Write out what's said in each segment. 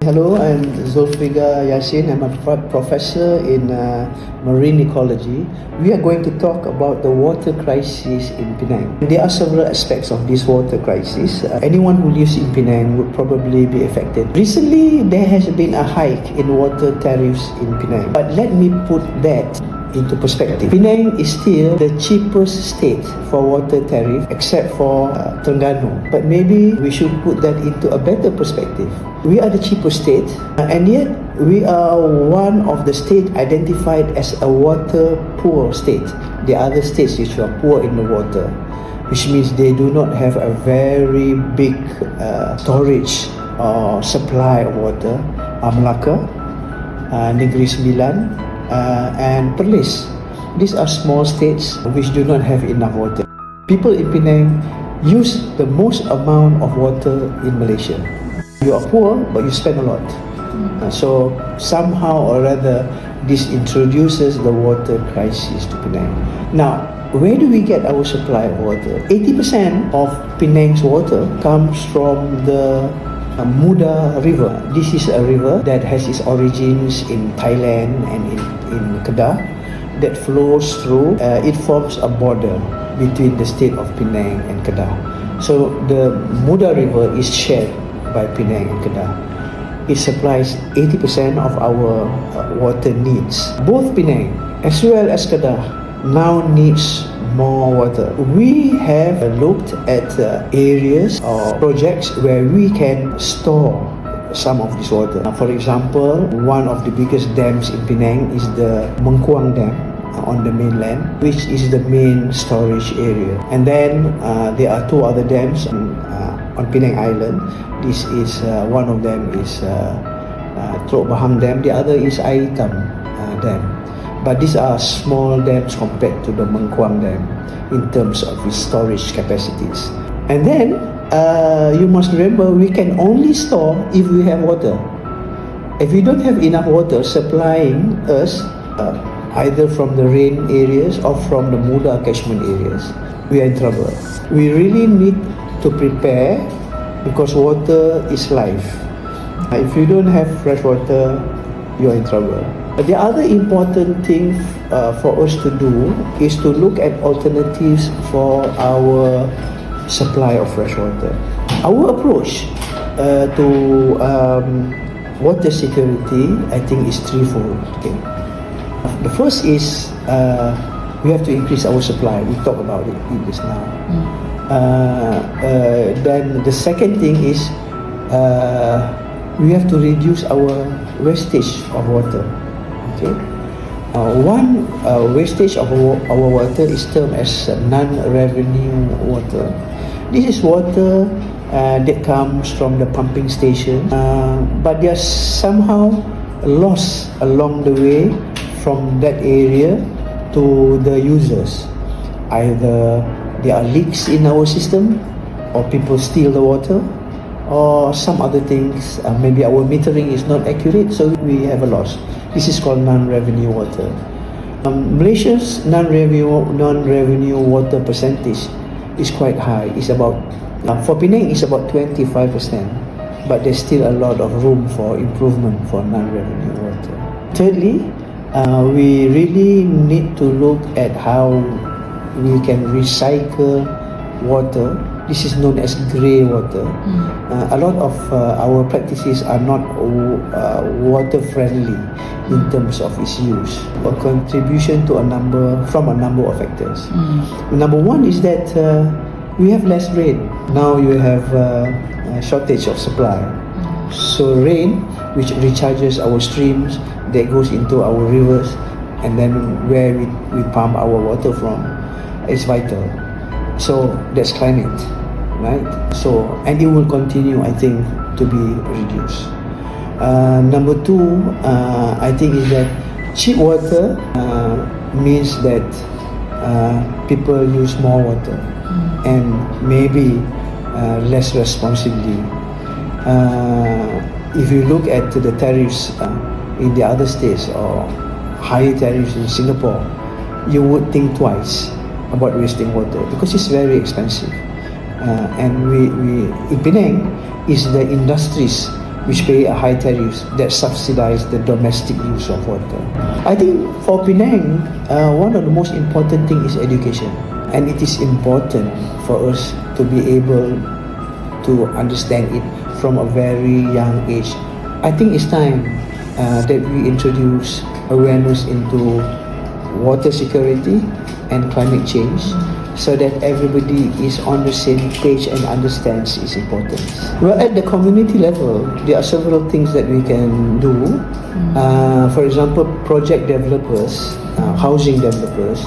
Hello, I'm Zulfigar Yasin. I'm a professor in marine ecology. We are going to talk about the water crisis in Penang. There are several aspects of this water crisis. Anyone who lives in Penang would probably be affected. Recently, there has been a hike in water tariffs in Penang. But let me put that into perspective. Penang is still the cheapest state for water tariff except for Terengganu. But maybe we should put that into a better perspective. We are the cheapest state and yet we are one of the states identified as a water poor state. The other states which are poor in the water, which means they do not have a very big storage or supply of water, are Melaka, Negeri Sembilan, and Perlis. These are small states which do not have enough water. People in Penang use the most amount of water in Malaysia. You are poor, but you spend a lot. So somehow or other, this introduces the water crisis to Penang. Now, where do we get our supply of water? 80% of Penang's water comes from the Muda River. This is a river that has its origins in Thailand and in Kedah that flows through. It forms a border between the state of Penang and Kedah. So the Muda River is shared by Penang and Kedah. It supplies 80% of our water needs. Both Penang as well as Kedah now needs more water. We have looked at areas or projects where we can store some of this water. For example, one of the biggest dams in Penang is the Mengkuang Dam on the mainland, which is the main storage area. And then there are two other dams on Penang Island. This is one of them is Teluk Bahang Dam. The other is Air Hitam Dam. But these are small dams compared to the Mengkuang Dam in terms of its storage capacities. And then you must remember, we can only store if we have water. If we don't have enough water supplying us either from the rain areas or from the Muda catchment areas, we are in trouble. We really need to prepare because water is life. If you don't have fresh water, you are in trouble. The other important thing for us to do is to look at alternatives for our supply of fresh water. Our approach to water security, I think, is threefold. Okay. The first is we have to increase our supply. We talked about it just now. Then the second thing is we have to reduce our wastage of water. Okay. One wastage of our water is termed as non-revenue water. This is water that comes from the pumping station, but they are somehow lost along the way from that area to the users. Either there are leaks in our system, or people steal the water, or some other things. Maybe our metering is not accurate, so we have a loss. This is called non-revenue water. Malaysia's non-revenue water percentage is quite high. It's about for Penang, it's about 25%, but there's still a lot of room for improvement for non-revenue water. Thirdly, we really need to look at how we can recycle water. This is known as grey water. A lot of our practices are not water friendly in terms of its use. A contribution to a number of factors. Number one is that we have less rain. Now you have a shortage of supply. So rain, which recharges our streams, that goes into our rivers, and then where we pump our water from, is vital. So that's climate, right? So, and it will continue, I think, to be reduced. Number two, I think, is that cheap water means that people use more water and maybe less responsibly. If you look at the tariffs in the other states or higher tariffs in Singapore, you would think twice about wasting water because it's very expensive. And we in Penang is the industries which pay a high tariffs that subsidize the domestic use of water. I think for Penang, one of the most important thing is education, and it is important for us to be able to understand it from a very young age. I think it's time that we introduce awareness into water security and climate change, so that everybody is on the same page and understands its importance. Well, at the community level, there are several things that we can do. For example, project developers, housing developers,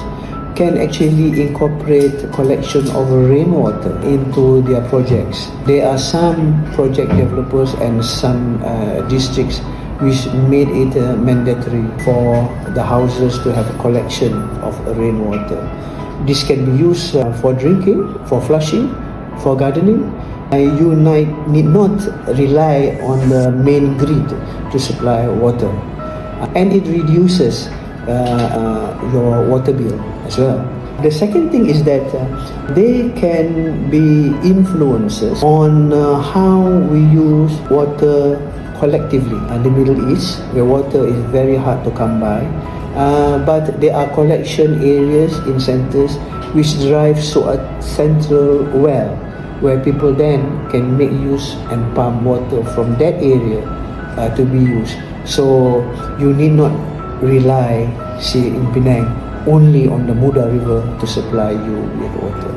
can actually incorporate collection of rainwater into their projects. There are some project developers and some districts which made it mandatory for the houses to have a collection of rainwater. This can be used for drinking, for flushing, for gardening. You need not rely on the main grid to supply water. And it reduces your water bill as well. The second thing is that they can be influences on how we use water collectively. In the Middle East, where water is very hard to come by, but there are collection areas in centers which drives to a central well, where people then can make use and pump water from that area to be used. So you need not rely, say in Penang, only on the Muda River to supply you with water.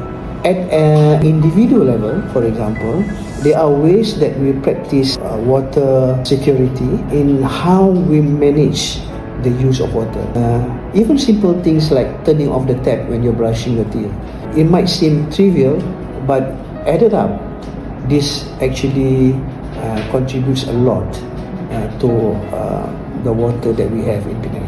At an individual level, for example, there are ways that we practice water security in how we manage the use of water. Even simple things like turning off the tap when you're brushing your teeth. It might seem trivial, but added up, this actually contributes a lot to the water that we have in Penang.